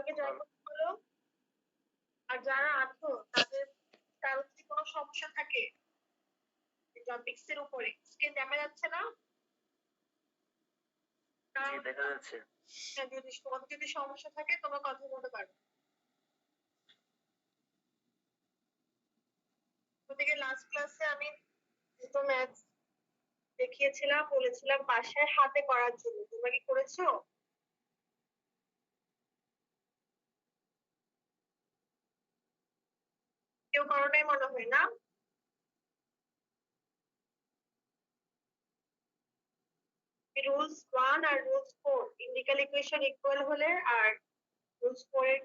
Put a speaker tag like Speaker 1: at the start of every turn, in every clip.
Speaker 1: আমাকে ট্রাই করতে বলো। আর যারা আছো তাদের কারো যদি কোনো সমস্যা থাকে টপিকস এর উপরে, স্ক্রিন দেখা যাচ্ছে না?
Speaker 2: জি দেখা যাচ্ছে।
Speaker 1: হ্যাঁ, যদি তোমাদের যদি সমস্যা থাকে তোমরা কথা বলতে পারো। ওদিকে লাস্ট ক্লাসে আমি দুটো ম্যাথ দেখিয়েছিলাম, বলেছিলাম বাসায় হাতে করার জন্য, তোমরা কি করেছো? কেউ করো নাই মনে হয় না? রুলস 1 আর রুলস 4 ইন্টিগ্রাল ইকুয়েশন ইকুয়াল হলে আর রুলস 4 এর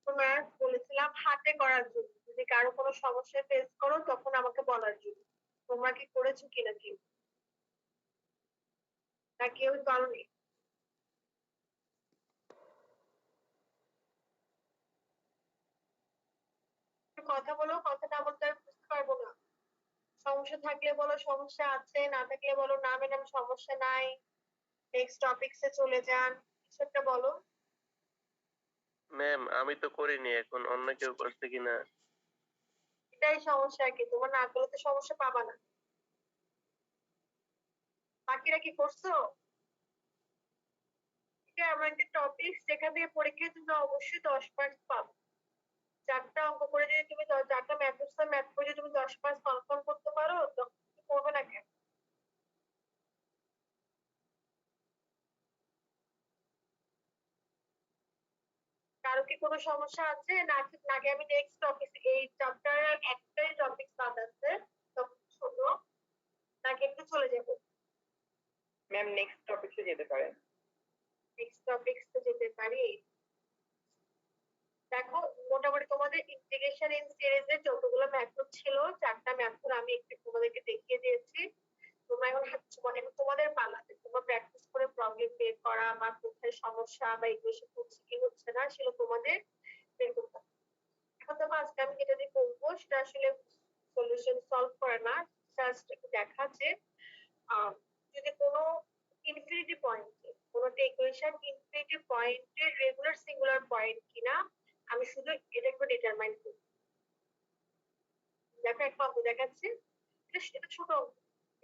Speaker 1: ম্যাথ বলেছিলাম হাতে করার জন্য, যদি কারো কোনো সমস্যা ফেস করো তখন আমাকে বলার জন্য। তোমরা কি করেছো কিনা কেউ? না কেউ করোনি? একটু কথা বলো, কথা না বলতে আমি বুঝতে পারবো না। সমস্যা থাকলে বলো সমস্যা আছে, না থাকলে বলো না ম্যাডাম সমস্যা নাই, নেক্সট টপিকসে চলে যান, কিছু একটা বলো।
Speaker 2: ম্যাম আমি তো করিনি, এখন অন্য কেউ করছে কিনা।
Speaker 1: এটাই সমস্যা, কি তোমার না করলে তো সমস্যা পাবা না। বাকিরা কি করছো? এটা এমন একটা টপিক যেখান থেকে পরীক্ষায় তুমি অবশ্যই 10 মার্ক পাবে। 4টা অঙ্ক করে যদি তুমি 4টা ম্যাথ করে যদি তুমি 10 মার্ক কনফার্ম করতে পারো তখন তুমি করবে না কেন? কারো কি কোনো সমস্যা আছে নাকি আমি নেক্সট টপিক, এই চ্যাপ্টারের একটাই টপিক বাদ আছে তখন ছোট, নাকি একটু চলে যাবো?
Speaker 3: ম্যাম নেক্সট টপিকে যেতে পারেন।
Speaker 1: নেক্সট টপিকস যেতে পারি। দেখো, মোটামুটি তোমাদের ইন্টিগ্রেশন ইন সিরিজের যতগুলো মেথড ছিল 4টা মেথড আমি একটু তোমাদেরকে দেখিয়ে দিয়েছি। তোমরা এখন এখন তোমাদের পালা, তোমরা প্র্যাকটিস করে প্রবলেম বের করা বা কোথায় সমস্যা বা ইকুয়েশন হচ্ছে কি হচ্ছে না সেটা তোমাদের বের করতে হবে। এখন দেখো আজকে আমি যেটা দিয়ে করবো সেটা আসলে সলিউশন সলভ করে না, জাস্ট একটু দেখা যে যদি কোনো ইনফিনিটি পয়েন্টে কোনো ইকুয়েশন ইনফিনিটি পয়েন্টে রেগুলার সিঙ্গুলার পয়েন্ট কিনা আমি শুধু এটা একটু ডিটারমাইন করব। দেখো একটা অঙ্ক দেখাচ্ছি, এটা ছোট অঙ্ক,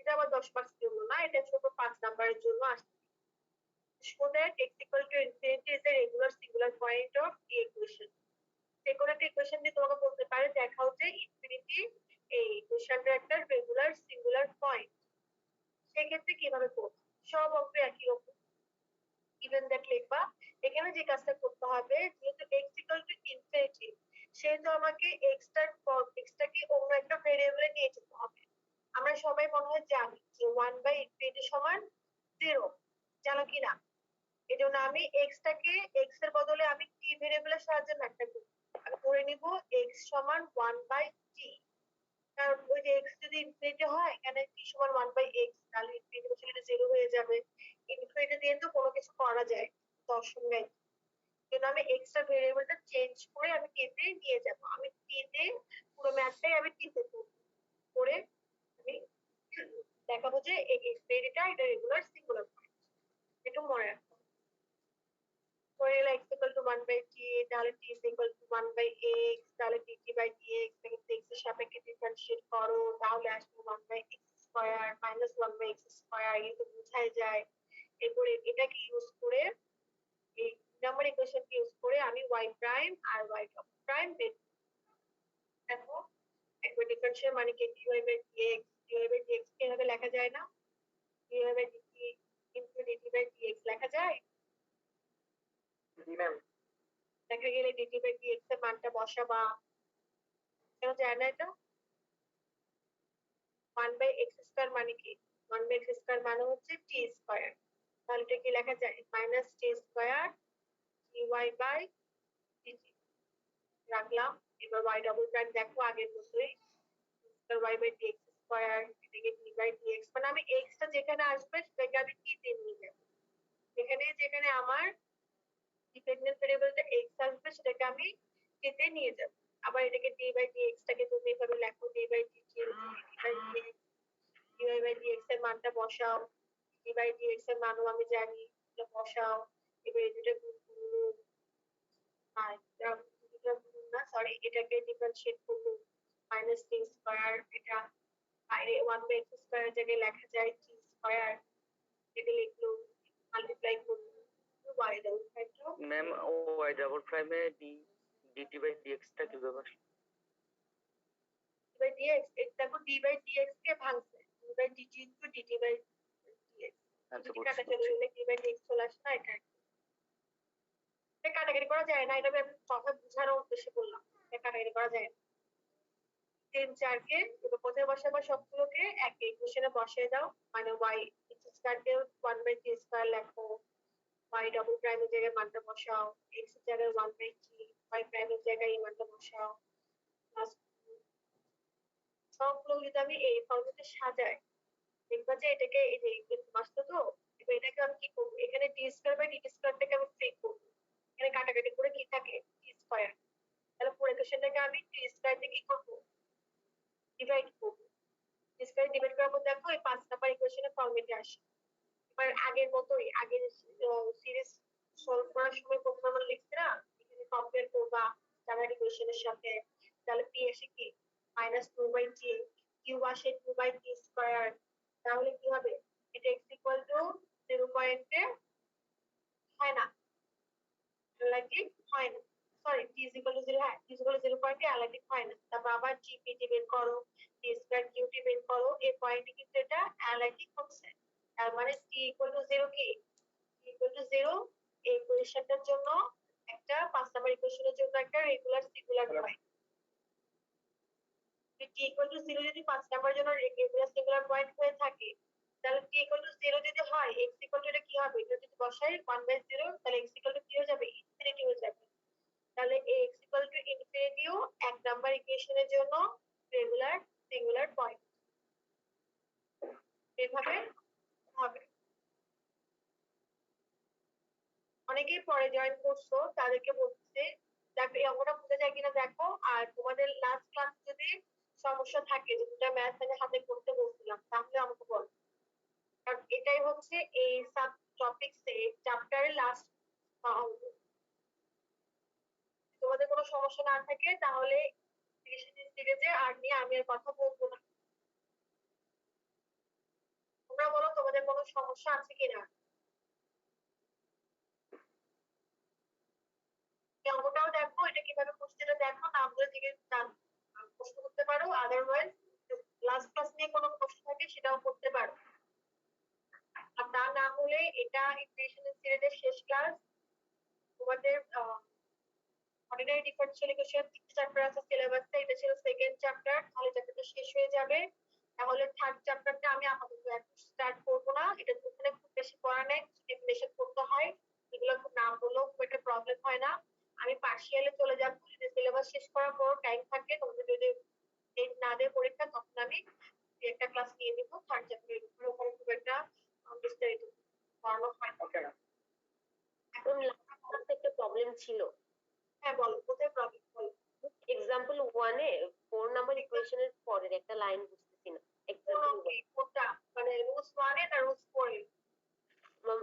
Speaker 1: এটা আবার 10 মার্কস জন্য না, এটা ছোট 5 নাম্বারের জন্য আসছে। Show that x equal to infinity is a regular singular point of the equation. যে কোনো একটা ইকুয়েশন দিয়ে তোমাকে বলতে পারে দেখাও যে ইনফিনিটি এই ইকুয়েশনটা একটা রেগুলার সিঙ্গুলার পয়েন্ট। সেক্ষেত্রে কিভাবে করবো? সব অঙ্ক একই রকম, ইভেন দ্যাট লিখবা। এখানে যে কাজটা করতে হবে, যেহেতু x ইকুয়াল টু ইনফিনিটি সেহেতু আমাকে এক্সটাকে অন্য একটা ভেরিয়েবলে নিয়ে যেতে হবে। আমরা সবাই মনে হয় জানি যে 1/ইনফিনিটি সমান 0, জানো কি না? এই জন্য আমি এক্সটাকে এক্স এর বদলে আমি টি ভেরিয়েবলের সাহায্যে ম্যাথটা করব। আমি ধরে নিব এক্স সমান 1/t, কারণ ওই যে এক্স যদি ইনফিনিটি হয় এখানে টি সমান 1/x, তাহলে ইনফিনিটি বসে এটা 0 হয়ে যাবে। ইনফিনিটি দিয়ে তো কোনো কিছু করা যায় দর্শন নাই, কিন্তু আমি এক্সট্রা ভেরিয়েবলটা চেঞ্জ করে আমি টি তে নিয়ে যাব। আমি টি তে পুরো ম্যাথটাই আমি টি তে করব, করে আমি দেখাবো যে এই ইনফিনিটিটা এটা রেগুলার সিঙ্গুলার পয়েন্ট। একটু মনে রাখো। ধরে নিলাম x equal to 1/t, তাহলে t is equal to 1/x, তাহলে dt/dx থেকে x এর সাপেক্ষে ডিফারেন্সিয়েট করো, তাহলে আসবে 1/x square minus 1/x square, এটা বোঝাই যায়। এরপরে এটাকে ইউজ করে এই নাম্বার ইকুয়েশন ইউজ করে আমি y প্রাইম আর y প্রাইম বের করব। দেখো একবার ডিফারেন্সিয়াল মানে কি dy/dx, dy/dx কিভাবে লেখা যায় না? dy/dt ইনটু dt/dx লেখা যায়।
Speaker 3: জি ম্যাম।
Speaker 1: দেখা গেলে dt/dx এর মানটা বসাবা, কেন যায় না এটা? 1/x স্কয়ার মানে কি? 1/x স্কয়ার মানে হচ্ছে t স্কয়ার, তাহলে এটা কি লেখা যায়? মাইনাস t স্কয়ার dy/dt রাখলাম। এবার y ডাবল প্রাইম দেখো আগের মতোই y/dx স্কয়ার, এটাকে d/dx, মানে আমি x টা যেখানে আসবে সেটাকে আমি t তে নিয়ে যাব। যেখানে আমার ডিপেন্ডেন্ট ভেরিয়েবলটা x আসবে সেটাকে আমি t তে নিয়ে যাব। আবার এটাকে d/dx টাকে তুমি এভাবে লেখো d/dt dy/dx এর মানটা বসাও, d/dx এর মানও আমি জানি, এটা বসাও। এবার এই দুটো গুণ করো, আর না সরি এটাকে ডিফারেন্সিয়েট করবো মাইনাস টি স্কয়ার এটা বাইরে ওয়ান বাই এক্স স্কয়ার জায়গায় লেখা যায় টি স্কয়ার এটা লিখলো মাল্টিপ্লাই করবো ওয়াই ডাবল ফ্যাক্টর
Speaker 4: ম্যাম ও y ডাবল প্রাইমে dt বাই dx টা কিভাবে আসলো?
Speaker 1: বাই ডিএক্স দেখো ডি বাই ডিএক্স কে ভাঙছে d by d t into d t by d x
Speaker 4: আচ্ছা
Speaker 1: যদি কাটা
Speaker 4: বুঝছি
Speaker 1: চলে গেলে ডি বাই ডিএক্স চলে আসে না এটা এটা কাটাকাটি করা যায় না এটা আমি কথা বোঝানোর উদ্দেশ্যে বললাম এটা কাটাকাটি করা যায় না 3 4 কে দুটো কোথায় বসাবো সবগুলোকে এক ইকুয়েশনে বসিয়ে দাও মানে y স্কয়ার কে 1 বাই টি স্কয়ার লেখো y ডাবল প্রাইমের জায়গায় মানটা বসাও x এর জায়গায় 1 বাই টি y প্রাইমের জায়গায় এই মানটা বসাও প্লাস সবগুলো যদি আমি এই ফর্মেটে সাজাই দেখবা যে এটাকে এই যে আসতো তো এবার এটাকে আমি কি করবো এখানে টি স্কয়ার বাই টি স্কয়ারটাকে আমি ফ্রি করবো এখানে কাটাকাটি করে কি থাকে টি স্কয়ার তাহলে পুরো ইকুয়েশনটাকে আমি টি স্কয়ার দিয়ে কি করবো ডিভাইড করবো টি স্কয়ার ডিভাইড করার পর দেখো এই 5 নাম্বার ইকুয়েশনের ফর্মেটে আসে এবার আগের মতোই আগের সিরিজ সলভ করার সময় প্রথমে আমরা লিখছি না এখানে কম্পেয়ার করবা স্ট্যান্ডার্ড ইকুয়েশনের সাথে তাহলে পি আসে কি minus two by t q আসে টু বাই টি স্কয়ার তাহলে কি হবে এটা x ইকুয়াল টু 0 পয়েন্টে হয় না অ্যানালিটিক হয় না sorry t is equal to 0 হ্যাঁ t is equal to 0 পয়েন্টে অ্যানালিটিক হয় না তারপর আবার gpt বের করো t স্কয়ার qt বের করো এই পয়েন্টে কিন্তু এটা অ্যানালিটিক হচ্ছে তার মানে t equal to 0 কি t equal to 0 এই ইকুয়েশনটার জন্য একটা 5 নাম্বার ইকুয়েশনের জন্য একটা regular singular point t equal to 0 যদি 5 নাম্বার জন্য রেগুলার সিঙ্গুলার পয়েন্ট হয়ে থাকে তাহলে t equal to 0 যদি হয় x equal to এটা কি হবে এটা যদি বসাই 1 by 0 তাহলে x equal to কি হয়ে যাবে ইনফিনিটি হয়ে যাবে তাহলে x equal to ইনফিনিটিও এক নাম্বার ইকুয়েশনের জন্য রেগুলার সিঙ্গুলার পয়েন্ট এভাবে হবে অনেকেই পরে জয়েন করছো তাদেরকে বলতেছে দেখো এই অঙ্কটা বুঝে যায় কিনা দেখো আর তোমাদের লাস্ট ক্লাস যদি সমস্যা থাকে যেটা ম্যাথ আমি হাতে করতে বলছিলাম তাহলে আমাকে বলো কারণ এটাই হচ্ছে এই সাব টপিকস এ চ্যাপ্টারের লাস্ট অঙ্ক তোমাদের কোনো সমস্যা না থাকে তাহলে সিরিজে আর নিয়ে আমি আর কথা বলবো না তোমরা বলো তোমাদের কোনো সমস্যা আছে কিনা এই অঙ্কটাও দেখো এটা কিভাবে করছে এটা দেখো নামগুলো থেকে প্রশ্ন করতে পারো আদারওয়াইজ লাস্ট ক্লাস নিয়ে কোনো প্রশ্ন থাকে সেটাও করতে পারো আর তা না হলে এটা ইকুয়েশন সিরিজের শেষ ক্লাস তোমাদের অর্ডিনারি ডিফারেনশিয়াল ইকুয়েশন 3 চ্যাপ্টার আছে সিলেবাসে এটা ছিল সেকেন্ড চ্যাপ্টার তাহলে চ্যাপ্টারটা শেষ হয়ে যাবে তাহলে থার্ড চ্যাপ্টারটা আমি আপাতত এখন স্টার্ট করব না এটা ওখানে খুব বেশি পড়া নেই ডেফিনেশন করতে হয় এগুলো খুব নাম বললেও খুব একটা প্রবলেম হয় না আমি পার্শিয়ালে চলে যাব যদি সিলেবাস শেষ করার পর টাইম থাকে তোমাদের যদি ডেট না দেয় পরীক্ষা তখন আমি একটা ক্লাস নিয়ে নিব থার্ড চ্যাপ্টারের উপরে খুব একটা বিস্তারিত পড়ানো হয় না
Speaker 3: ওকে না
Speaker 5: এখন লাস্ট একটা প্রবলেম ছিল
Speaker 1: হ্যাঁ বলো কোথায় প্রবলেম বলো
Speaker 5: এক্সাম্পল 1 এ 4 নাম্বার ইকুয়েশনের পরের একটা লাইন বুঝতেছি না এক্সাম্পল 1
Speaker 1: কোনটা মানে রুলস 1 এ না রুলস 4 এ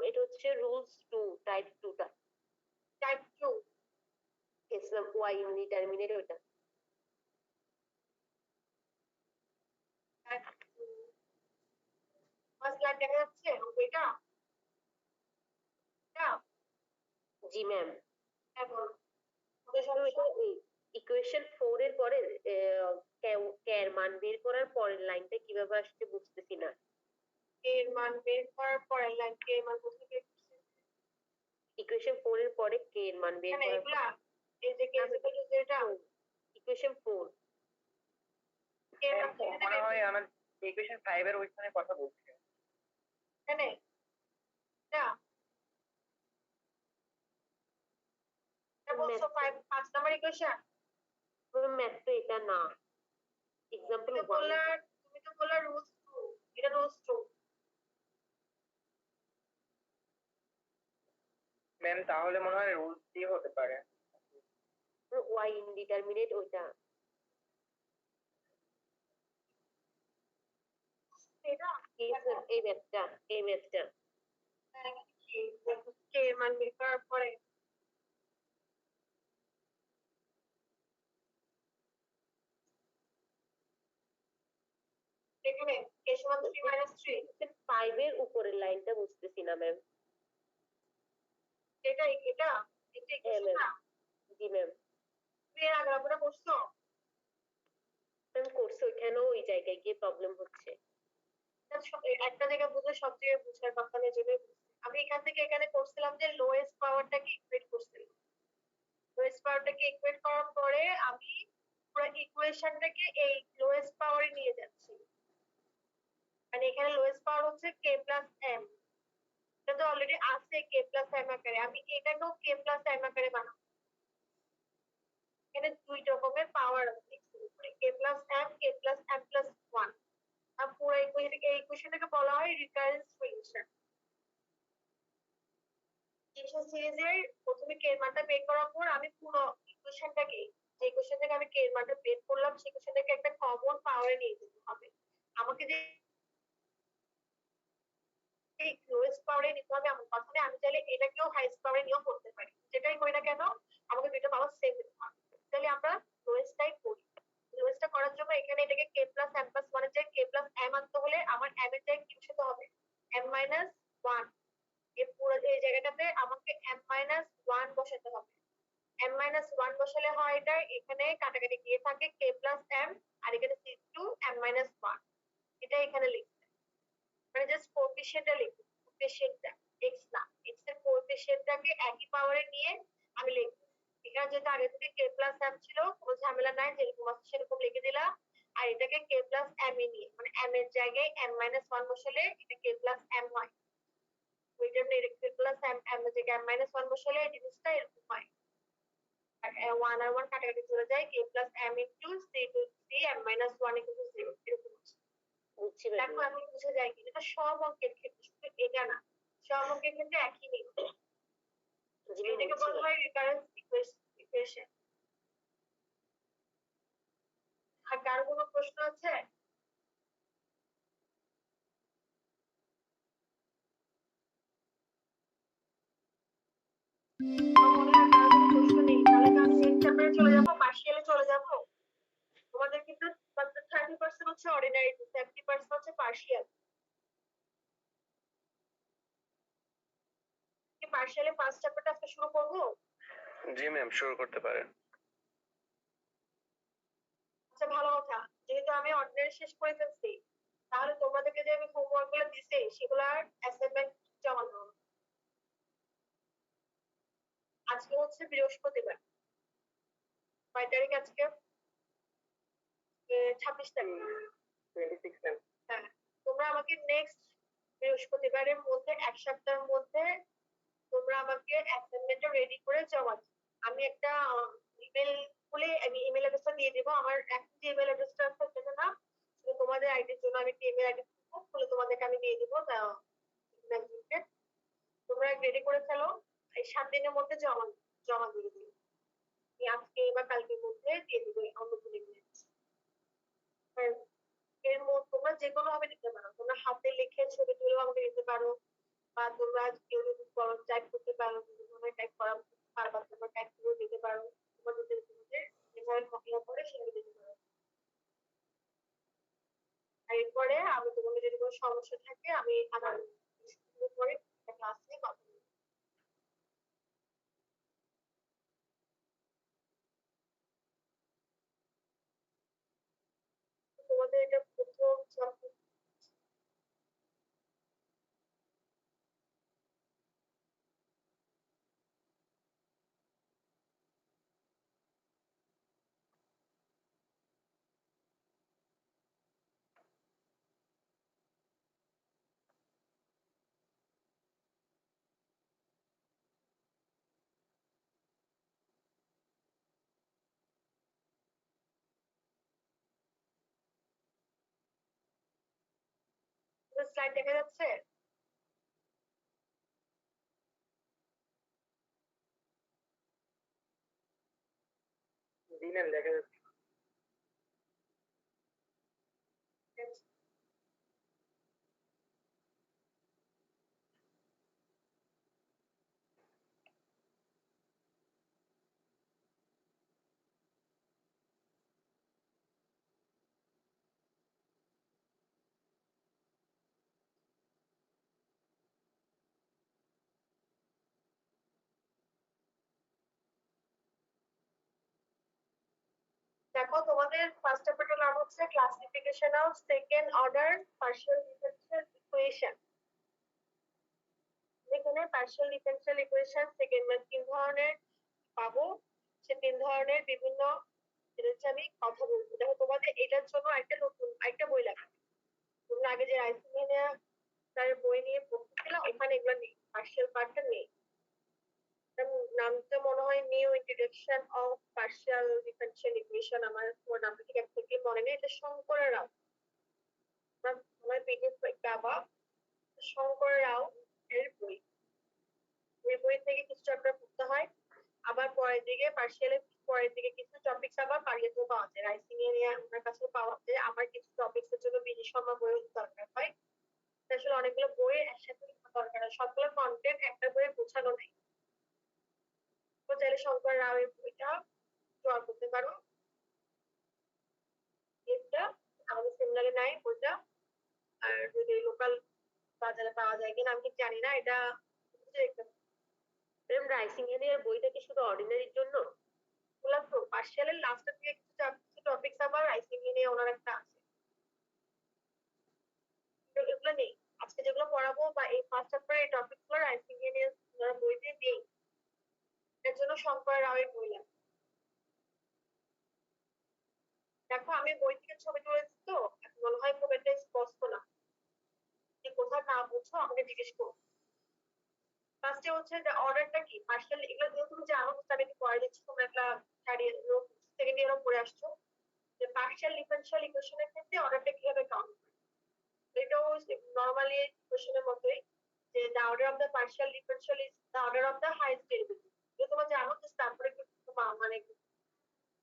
Speaker 5: এটা হচ্ছে রুলস 2 টাইপ 2 টা
Speaker 1: টাইপ 2
Speaker 5: ইসলাম y ইনডিটারমিনেট ওটা
Speaker 1: ফার্স্ট লাইন দেখা যাচ্ছে এটা এটা
Speaker 5: জি ম্যাম
Speaker 1: হ্যাঁ বলো ওদের
Speaker 5: তো
Speaker 1: সমস্যা
Speaker 5: এটা ইকুয়েশন 4 এর পরে এর মান বের করার পরের লাইনটা কিভাবে আসছে বুঝতেছি না
Speaker 1: এর মান বের করার পরে লাইন কে এর মান কোথায় বের করছে
Speaker 5: ইকুয়েশন 4 এর পরে কে এর মান বের
Speaker 1: এখানে
Speaker 5: করার
Speaker 1: এগুলা এই যে কে ইকুয়াল টু যেটা
Speaker 5: ইকুয়েশন 4
Speaker 1: কে এর মান কোথায়
Speaker 3: মনে
Speaker 1: বের
Speaker 3: হয়
Speaker 1: করছে?
Speaker 3: আমার ইকুয়েশন 5 এর ওইখানে কথা বলছি
Speaker 1: এখানে এটা এটা বলছো 5 নাম্বার ইকুয়েশন
Speaker 5: ম্যাথ তো এটা না এক্সাম্পল 1
Speaker 1: তুমি তো বললা রুলস 2 এটা রুলস 2
Speaker 3: ম্যাম তাহলে মনে হয় রুলস দিয়ে হতে পারে
Speaker 5: y ইনডিটারমিনেট ওইটা
Speaker 1: এটা
Speaker 5: এই ম্যাথটা
Speaker 1: কে এর মান বের করার পরে এখানে k সমান 3 minus 3
Speaker 5: 5 এর উপরের লাইনটা বুঝতেছি না ম্যাম।
Speaker 1: এটা এটা এটা
Speaker 5: হ্যাঁ
Speaker 1: equation
Speaker 5: ম্যাম,
Speaker 1: না
Speaker 5: জি ম্যাম।
Speaker 1: তুমি এর আগে আমরা করছো
Speaker 5: ম্যাম করছে, ওইখানেও ওই জায়গায় গিয়ে প্রবলেম হচ্ছে।
Speaker 1: একটা জায়গা বুঝে সব জায়গায় বুঝার কথা নেই জন্য আমি এখান থেকে এখানে করছিলাম যে লোয়েস্ট পাওয়ারটাকে ইকুয়েট করছিলাম। লোয়েস্ট পাওয়ারটাকে ইকুয়েট করার পরে আমি পুরো ইকুয়েশনটাকে এই লোয়েস্ট পাওয়ারে নিয়ে যাচ্ছি। মানে এখানে লোয়েস্ট পাওয়ার হচ্ছে k প্লাস m, এটা তো অলরেডি আছে k প্লাস m আকারে, আমি এটাকেও k প্লাস m আকারে বানাবো। এখানে দুই রকমের পাওয়ার আছে k plus m k plus m plus 1। আর পুরো ইকুয়েশনটাকে বলা হয় রিকারেন্স ফাংশন। ডিভিশন সিরিজের প্রথমে k এর মানটা বের করার পর আমি পুরো ইকুয়েশনটাকে, যে ইকুয়েশন থেকে আমি k এর মানটা বের করলাম সেই ইকুয়েশনটাকে একটা কমন পাওয়ারে নিয়ে যেতে হবে। আমাকে যে এই লোয়েস্ট পাওয়ারে নিতে হবে এমন কথা নেই, আমি চাইলে এটাকেও হাইয়েস্ট পাওয়ারে নিয়েও করতে পারি। যেটাই করি না কেন আমাকে দুইটা পাওয়ার সেম দিতে হবে। তাহলে আমরা লোয়েস্টটাই করি। লোয়েস্টটা করার জন্য এখানে এটাকে k প্লাস m প্লাস 1 এর জায়গায় k প্লাস m আনতে হলে আমার m এর জায়গায় কি বসাতে হবে m মাইনাস 1। এই পুরো এই জায়গাটাতে আমাকে m মাইনাস 1 বসাতে হবে। m মাইনাস 1 বসালে হয় এটা এখানে কাটাকাটি গিয়ে থাকে k প্লাস m আর এখানে c2 m মাইনাস 1। এটা এখানে লিখতে মানে জাস্ট কোএফিশিয়েন্টটা লিখতে, কোএফিশিয়েন্টটা x না, x এর কোএফিশিয়েন্টটাকে একই পাওয়ারে নিয়ে আমি লিখব। এখানে যেটা আগে থেকে k প্লাস m ছিল কোনো ঝামেলা নাই, যেরকম আছে সেরকম লিখে দিলাম। আর এটাকে k প্লাস m এ নিয়ে মানে m এর জায়গায় m মাইনাস 1 বসালে এটা k প্লাস m হয়। ওই জন্য এটা k প্লাস m m এর জায়গায় m মাইনাস 1 বসালে এই জিনিসটা এরকম হয়। আর 1 আর 1 কাটাকাটি চলে যায়, k plus m into c to c m minus 1 equal 0 এরকম হচ্ছে।
Speaker 5: বুঝছি ম্যাম।
Speaker 1: দেখো এখন বুঝে যায় কি এটা সব অঙ্কের ক্ষেত্রে, শুধু এটা না, সব অঙ্কের ক্ষেত্রে একই নিয়ম।
Speaker 5: জি ম্যাম,
Speaker 1: এটাকে
Speaker 5: বুঝছি
Speaker 1: বলা
Speaker 5: ম্যাম।
Speaker 1: হয় রিকারেন্স ইকুয়েশন। আর কার কোনো প্রশ্ন আছে? আমার মনে হয় কার কোনো প্রশ্ন নেই, তাহলে তো আমি নেক্সট চ্যাপ্টারে চলে যাবো, পার্শিয়ালে চলে যাবো। তোমাদের কিন্তু 30% হচ্ছে অর্ডিনারি, 70% হচ্ছে পার্শিয়াল। কি পার্শিয়ালে ফার্স্ট চ্যাপ্টারটা আজকে শুরু করবো?
Speaker 2: জি ম্যাম, শুরু করতে পারেন।
Speaker 1: আচ্ছা ভালো কথা, যেহেতু আমি অর্ডিনারি শেষ করে ফেলছি তাহলে তোমাদেরকে যে আমি হোমওয়ার্ক গুলো দিছি সেগুলার অ্যাসাইনমেন্ট জমা দাও। আজকে হচ্ছে বৃহস্পতিবার, কয় তারিখ আজকে? 26 তারিখ।
Speaker 3: 26 ম্যাম।
Speaker 1: হ্যাঁ, তোমরা আমাকে নেক্সট বৃহস্পতিবারের মধ্যে, এক সপ্তাহের মধ্যে তোমরা আমাকে অ্যাসাইনমেন্টটা রেডি করে জমা দিও। আমি একটা ইমেল খুলে আমি ইমেল অ্যাড্রেসটা দিয়ে দেবো। আমার এখন যে ইমেল অ্যাড্রেসটা আছে সেটা না, শুধু তোমাদের আইডির জন্য আমি একটা ইমেল আইডি খুলে তোমাদেরকে আমি দিয়ে দিব। তোমরা রেডি করে ফেলো, এই 7 দিনের মধ্যে জমা জমা দিয়ে দিও। আজকে বা কালকের মধ্যে দিয়ে দিবে অন্য কোনো ইমেল। এর মধ্যে তোমরা যে কোনো ভাবে দিতে পারো, তোমরা হাতে লিখে ছবি তুলেও আমাকে দিতে পারো, বা তোমরা কেউ যদি টাইপ করতে পারো, যদি তোমরা টাইপ করা পারবা তোমরা টাইপ করে দিতে পারো। তোমাদের যেভাবে ইয়ে করে সেভাবে দিতে পারো। আর এরপরে আমি তোমাদের যদি কোনো সমস্যা থাকে আমি আমার পরে ক্লাস নিয়ে কথা বলবো। তোমাদের এটা প্রথম স্লাইড দেখা যাচ্ছে?
Speaker 3: জি ম্যাম, দেখা যাচ্ছে।
Speaker 1: দেখো তোমাদের ফার্স্ট চ্যাপ্টারটার নাম হচ্ছে classification of second order partial differential equation. এখানে পার্শিয়াল ডিফারেনশিয়াল ইকুয়েশন সেকেন্ড মানে 3 ধরনের পাবো। সে 3 ধরনের বিভিন্ন জিনিস আমি কথা বলবো। দেখো তোমাদের এটার জন্য একটা নতুন একটা বই লাগবে। তোমরা আগে যে রাইসিংহেনিয়া তার বই নিয়ে পড়তেছিল ওখানে এগুলো নেই, পার্শিয়াল পার্টটা নেই। নামটা মনে হয় new introduction of partial differential equation, আমার পুরো নামটা ঠিক একদম মনে নেই। এটা শঙ্কর রাও, আমার পিডিএফ বাবা শঙ্কর রাও এর বই। এই বই থেকে কিছু চ্যাপ্টার পড়তে হয়, আবার পরের দিকে পার্শিয়ালের পরের দিকে কিছু টপিকস আবার পারিয়েতেও পাওয়া যায়, রাইসিংহেনিয়া ওনার কাছে পাওয়া যায়। আমার কিছু টপিকস এর জন্য বিজি শর্মা বই দরকার হয়। আসলে অনেকগুলো বই একসাথে লেখা দরকার হয়, সবগুলো কন্টেন্ট একটা বইয়ে গোছানো নেই। তো চাইলে শঙ্কর রাও এর বইটা জোয়ার করতে পারো। এটা আমাদের সেমিনারে নাই বইটা, আর যদি লোকাল বাজারে পাওয়া যায় কিনা আমি ঠিক জানি না। এটা
Speaker 5: ম্যাম রাইসিংহেনিয়ার বইটা কি শুধু অর্ডিনারির জন্য?
Speaker 1: বললাম তো পার্শিয়ালের লাস্টের দিকে কিছু টপিকস আবার রাইসিংহেনিয়া ওনার একটা আছে, এগুলো নেই। আজকে যেগুলো পড়াবো বা এই ফার্স্ট চ্যাপ্টারে এই টপিকগুলো রাইসিংহেনিয়া ওনার বইতে নেই, এর জন্য শঙ্কর রাওয়ের বই লাগে। দেখো আমি বই থেকে ছবি তুলেছি তো এখন মনে হয় খুব একটা স্পষ্ট না, যে কোথাও না বুঝছো আমাকে জিজ্ঞেস করো। ফার্স্টে হচ্ছে যে অর্ডারটা কি পার্শিয়াল, এগুলো যেহেতু তুমি জানো আমি একটু পড়ে দিচ্ছি, তোমরা একটা থার্ড ইয়ার সেকেন্ড ইয়ারও পড়ে আসছো যে পার্শিয়াল ডিফারেনশিয়াল ইকুয়েশনের ক্ষেত্রে অর্ডারটা কিভাবে কাউন্ট করে। এটাও নরমালি ইকুয়েশনের মতোই, যে the order of the partial differential is the order of the highest derivative। এটা তোমরা জানো, যে তারপরে মানে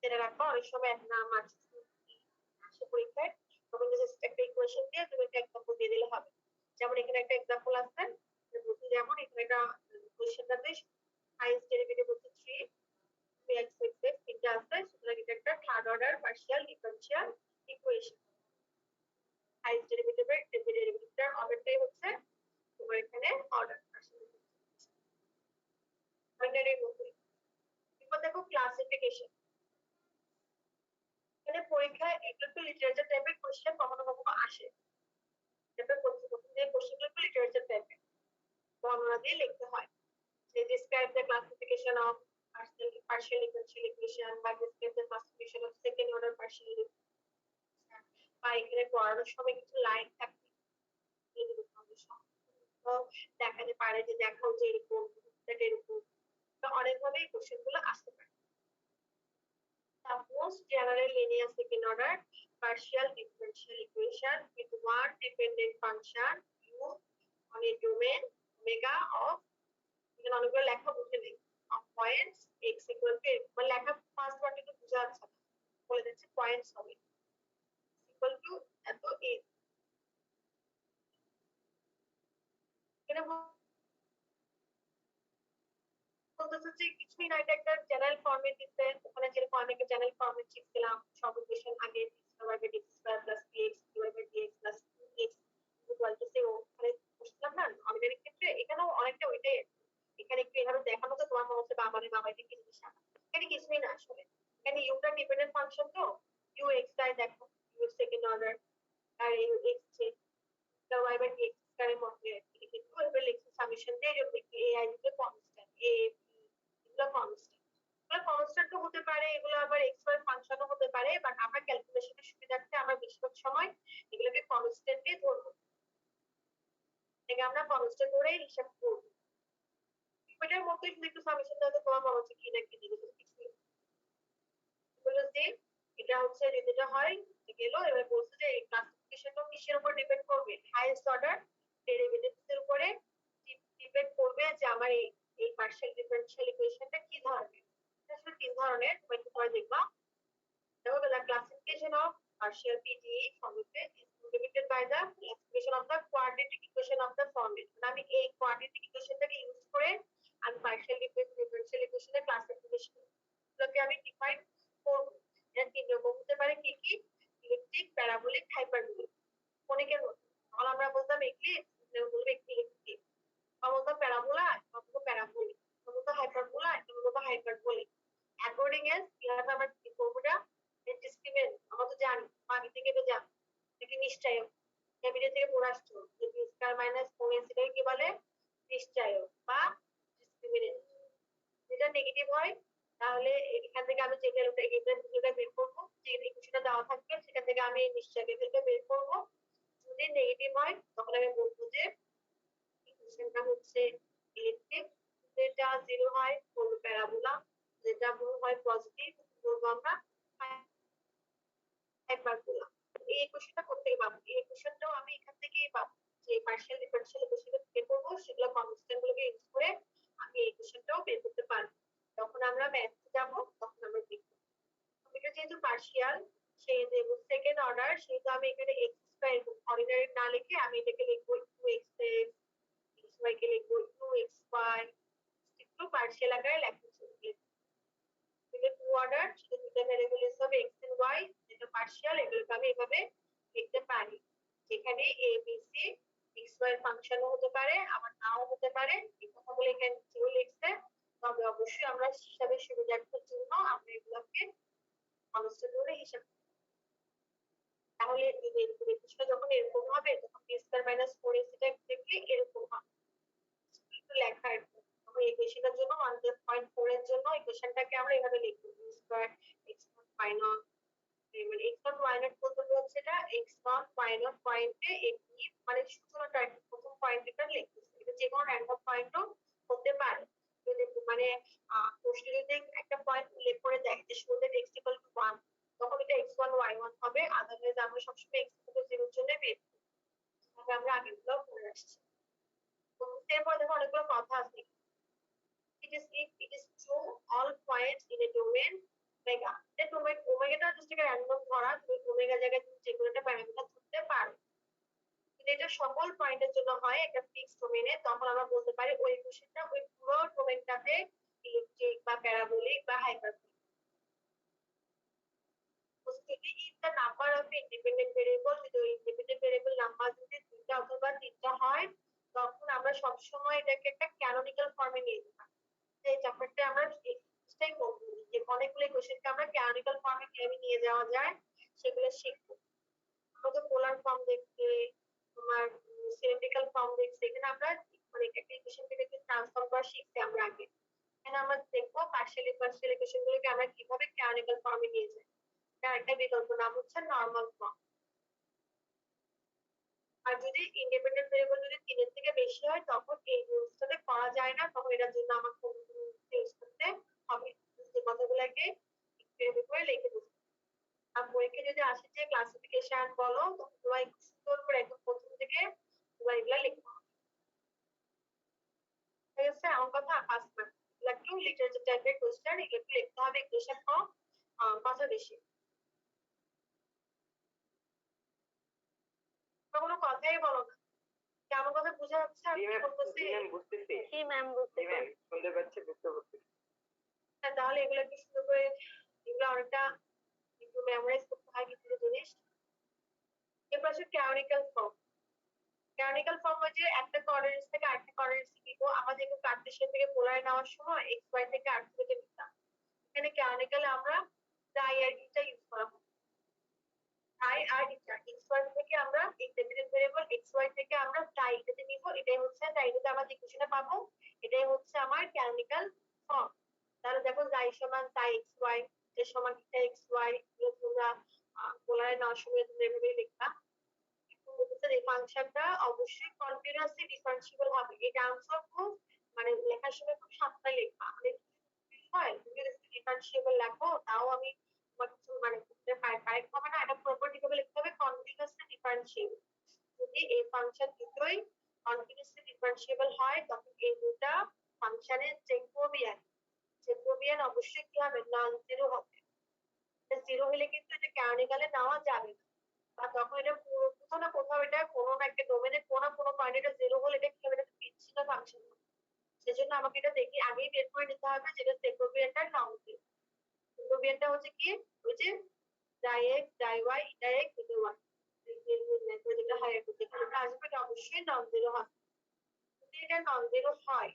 Speaker 1: জেনে রাখো অনেক সময় এক নাম আসে পরীক্ষায়, তখন একটা ইকুয়েশন দিয়ে তুমি একটা এক্সাম্পল দিয়ে দিলে হবে। যেমন এখানে একটা এক্সাম্পল আছে, যেমন এখানে একটা কোশ্চেনটাতে হাইয়েস্ট ডেরিভেটিভ হচ্ছে 3 2x x তিনটা আছে, সুতরাং এটা একটা third order partial differential equation. Highest ডেরিভেটিভের ডেরিভেটিভটার অর্ডারটাই হচ্ছে তোমার এখানে অর্ডার অর্ডারের মতোই। এরপর দেখো ক্লাসিফিকেশন। এখানে পরীক্ষায় এগুলো একটু লিটারেচার টাইপের কোশ্চেন কখনো কখনো আসে, যেটা প্রথম যে কোশ্চেনগুলো একটু লিটারেচার টাইপের বর্ণনা দিয়ে লিখতে হয়, যে describe the classification of partial differential equation বা describe the classification of second order partial differential, বা এখানে পড়ানোর সময় কিছু লাইন থাকে তো দেখাতে পারে যে দেখাও যে এরকম এরকম, তো অনেকভাবে এই কোশ্চেন গুলো আসতে পারে। Suppose general linear second order partial differential equation with one dependent function u on a domain omega of, এখানে অনেকগুলো লেখা বুঝে নেই, of points x equal to, মানে লেখা ফার্স্ট ওয়ার্ড একটু বোঝা যাচ্ছে না, বলে দিচ্ছি পয়েন্টস হবে equal to এত a। এখানে বলতেছে যে কিছুই না, এটা একটা জেনারেল ফর্মে দিতে, ওখানে যেরকম আমি একটা জেনারেল ফর্মে শিখছিলাম সব ইকুয়েশন আগে dx plus dx dx plus 2x equal to 0 ওখানে বুঝলাম না অর্ডিনারি ক্ষেত্রে, এখানেও অনেকটা ওইটাই। এখানে একটু এভাবে দেখানো তো তোমার মনে হচ্ছে বাবা রে বাবা এটা কি জিনিস, এখানে কিছুই না আসলে। এখানে ইউটা ডিপেন্ডেন্ট ফাংশন তো ইউ এক্স আই, দেখো ইউ সেকেন্ড অর্ডার আর ইউ এক্স যে y বাই dx এর মধ্যে কিন্তু এবার লিখছি সামেশন দিয়ে এ আই দিতে কনস্ট্যান্ট এ এগুলো কনস্ট্যান্ট, এগুলো কনস্ট্যান্ট তো হতে পারে, এগুলো আবার এক্স ওয়াই ফাংশনও হতে পারে, বাট আমরা ক্যালকুলেশনের সুবিধার্থে আমরা বেশিরভাগ সময় এগুলোকে কনস্ট্যান্টই ধরবো, থেকে আমরা কনস্ট্যান্ট ধরেই হিসাব করব। এটার মধ্যে কিন্তু একটু সামেশন দেওয়া তোমার মনে হচ্ছে কি না কি জিনিস কিছু বলে যে এটা হচ্ছে যেটা হয় গেল, এবার বলছে যে এই ক্লাসিফিকেশনটা কিসের উপর ডিপেন্ড করবে, হাইয়েস্ট অর্ডার ডেরিভেটিভস এর উপরে ডিপেন্ড করবে যে আমার এই পার্শিয়াল ডিফারেনশিয়াল ইকুয়েশনটা কি ধরনের। আসলে তিন ধরনের, তুমি একটু পরে দেখবা। দেখো the classification of partial PDE format is limited by the classification of the quadratic equation of the format। মানে আমি এই quadratic ইকুয়েশনটাকে ইউজ করে আমি পার্শিয়াল ডিফারেনশিয়াল ইকুয়েশনের ক্লাসিফিকেশন গুলোকে আমি ডিফাইন করব। এর তিন রকম হতে পারে কি কি, ইলিপ্টিক, প্যারাবোলিক, হাইপারবোলিক। কোনিকের মধ্যে তখন আমরা বলতাম এক্লিপস, বলবো ইলিপ্টিক, বলতাম প্যারাবোলা, বলবো প্যারাবোলিক, বলবো হাইপারবোলা, বলবো হাইপারবোলিক। অ্যাকর্ডিং এজ কিভাবে আমরা কি করবো, এটা স্কয়ার মাইনাস 4ac টাকে কি বলে নিশ্চয়ক বা ডিসক্রিমিনেন্ট। যেটা নেগেটিভ হয় তাহলে এখান থেকে আমি যেটা এটা বের করবো, যে ইকুয়েশনটা দেওয়া থাকবে সেখান থেকে আমি নিশ্চয়কটা বের করবো। যদি নেগেটিভ হয় তখন আমি বলবো যে ইকুয়েশনটা হচ্ছে ইলেকট্রিক। যেটা জিরো হয় বলবো প্যারাবোলা, যেটা হয় পজিটিভ বলবো আমরা হাইপারবোলা। এই ইকুয়েশনটা কোথেকে পাবো? এই ইকুয়েশনটাও আমি এখান থেকেই পাবো, যে পার্শিয়াল ডিফারেনশিয়াল ইকুয়েশন বের করবো, সেগুলো কনস্ট্যান্ট গুলোকে ইউজ করে আমি এই ইকুয়েশনটাও বের করতে পারবো। যখন আমরা ম্যাথে যাব তখন আমরা দেখব। এটা যেহেতু পার্শিয়াল, সেই যে সেকেন্ড অর্ডার, সেহেতু আমি এখানে এক্স স্কয়ার অর্ডিনারি না লিখে আমি এটাকে লিখবো 2x xy কে লিখবো 2xy, একটু পার্শিয়াল আকারে লেখা চলবে। এটা টু অর্ডার, সেটা দুটো ভেরিয়েবল হিসেবে x এন্ড y, যেটা পার্শিয়াল, এগুলোকে আমি এভাবে লিখতে পারি। যেখানে a b c x y এর ফাংশনও হতে পারে, আবার নাও হতে পারে। এই কথাগুলো এখানে কেউ লিখছে, তবে অবশ্যই আমরা হিসাবে সুবিধার্থের জন্য আমরা এগুলোকে কনস্ট্যান্ট ধরে হিসাব। তাহলে ইকুয়েশনটা যখন এরকম হবে তখন b স্কয়ার মাইনাস 4ac টা দেখলে এরকম হবে একটু লেখার। তখন ইকুয়েশনটার জন্য 1.4 এর জন্য ইকুয়েশনটাকে আমরা এভাবে লিখব b square x not y not, মানে x নট y নট বলতে হচ্ছে এটা x নট y নট পয়েন্টে এটি মানে সূচনাটা প্রথম পয়েন্টটা লিখতেছি। এটা যে কোনো র্যান্ডম পয়েন্টও হতে পারে। যদি মানে প্রশ্ন যদি একটা পয়েন্ট উল্লেখ করে দেয় যে show that x equal to 1, তখন এটা x1 y1 হবে। আদারওয়াইজ আমরা সবসময় x ইকুয়াল টু 0 এর জন্য বের করি। তবে আমরা আগেরগুলো পড়ে আসছি। তো এরপর দেখো অনেকগুলো কথা আছে। It is true all points in a domain omega. এই ডোমেন ওমেগাটা জাস্ট একটা র‍্যান্ডম ধরা, তুমি ওমেগা জায়গায় তুমি যে কোনো একটা প্যারামিটার ধরতে পারো। যদি এটা সকল পয়েন্টের জন্য হয় একটা ফিক্সড ডোমেইনে, তখন আমরা বলতে পারি ওই ইকুয়েশনটা ওই পুরো ডোমেইনটাতে ইলেকট্রিক বা প্যারাবোলিক বা হাইপারবোলিক। যদি if the number of independent variable, যদি ওই independent variable নাম্বার যদি দুইটা অথবা তিনটা হয়, তখন আমরা সবসময় এটাকে একটা ক্যানোনিক্যাল ফর্মে নিয়ে যেতে পারি। এই চ্যাপ্টারটা আমরা এক্সটাই করব, যে অনেকগুলো কোশ্চেনকে আমরা ক্যানোনিক্যাল ফর্মে কিভাবে নিয়ে যাওয়া যায় সেগুলো শিখবো। আমরা তো পোলার ফর্ম দেখতে, তোমার সিলিন্ড্রিক্যাল ফর্ম দেখতে, এখানে আমরা মানে একটা ইকুয়েশন থেকে ট্রান্সফর্ম করা শিখছি আমরা আগে। এখানে আমরা দেখবো পার্শিয়াল ইকুয়েশন গুলোকে আমরা কিভাবে ক্যানোনিক্যাল ফর্মে নিয়ে যাই। তার একটা বিকল্প নাম হচ্ছে নরমাল ফর্ম। আর যদি ইন্ডিপেন্ডেন্ট ভেরিয়েবল যদি 3 এর থেকে বেশি হয় তখন এই রুলসটাতে করা যায় না, তখন এটার জন্য আমাকে চেঞ্জ করতে হবে। যে কথাগুলোকে একটু করে লিখে দিচ্ছি। আর পরীক্ষা যদি আসে যে ক্লাসিফিকেশন বলো, তখন তোমার একটু সুন্দর করে একদম প্রথম থেকে তোমার এগুলা লিখতে হবে। ঠিক আছে, আমার কথা ফার্স্ট ম্যাথ একটু লিটারেচার টাইপের কোশ্চেন, এগুলো একটু লিখতে হবে, ইকুয়েশন কম কথা বেশি। কোনো কথাই বলো না, কি আমার কথা বুঝা যাচ্ছে? আমি কি বলতেছি?
Speaker 3: বুঝতেছি।
Speaker 5: জি ম্যাম, বুঝতে
Speaker 3: ম্যাম শুনতে পাচ্ছি, বুঝতে পারছি।
Speaker 1: হ্যাঁ, তাহলে এগুলো একটু সুন্দর করে, এগুলো অনেকটা একটু মেমোরাইজ করতে হয় কিছু জিনিস। এরপর আসে ক্যানোনিক্যাল ফর্ম। ক্যানোনিক্যাল ফর্ম হচ্ছে একটা কোঅর্ডিনেটস থেকে আরেকটা কোঅর্ডিনেটস নিব। আমাদের কিন্তু কার্টেসিয়ান থেকে পোলারে নেওয়ার সময় এক্স ওয়াই থেকে আর থেকে নিতাম। এখানে ক্যানোনিক্যালে আমরা ডাই আর ইটা ইউজ করা হবে। ডাই আর ইটা এক্স ওয়াই থেকে আমরা ইন্ডিপেন্ডেন্ট ভেরিয়েবল এক্স ওয়াই থেকে আমরা ডাই ইটাতে নিব। এটাই হচ্ছে ডাইটাতে আমরা যে ইকুয়েশনটা পাবো, এটাই হচ্ছে আমার ক্যানোনিক্যাল ফর্ম। তাহলে দেখো ডাই সমান ডাই এক্স ওয়াই, এর সমান ইটা এক্স ওয়াই, এগুলো তোমরা পোলারে নেওয়ার সময় তোমরা এভাবেই লিখবা। এই ফাংশনটা অবশ্যই কন্টিনিউয়াসলি ডিফারেন্সিবল হবে। এটা আনসার খুব মানে লেখার সময় খুব সাবধানে লিখবা। হয় তুমি যদি ডিফারেন্সিবল লেখো তাও আমি তোমার কিছু মানে করতে কারেক্ট হবে না, এটা প্রপারলি ভাবে লিখতে হবে কন্টিনিউয়াসলি ডিফারেন্সিবল। যদি এই ফাংশন দুটোই কন্টিনিউয়াসলি ডিফারেন্সিবল হয় তখন এই দুটো ফাংশনের জ্যাকোবিয়ান অবশ্যই কি হবে, নন জিরো হবে। জিরো হলে কিন্তু এটা ক্যানোনিক্যালে নেওয়া যাবে না, বা তখন এটা কোথাও না কোথাও এটা কোনো না একটা ডোমেনে কোনো না কোনো পয়েন্টে এটা জিরো হলে এটা কি হবে, এটা বিচ্ছিন্ন ফাংশন হবে। সেজন্য আমাকে এটা দেখে আগেই বের করে নিতে হবে যেটা জ্যাকোবিয়ানটা নন জিরো। জ্যাকোবিয়ানটা হচ্ছে কি, ওই যে ডাই এক্স ডাই ওয়াই ইটা এক্স ইটা ওয়াই, যেটা হয় যেটা আসবে এটা অবশ্যই নন জিরো হবে। যদি এটা নন জিরো হয়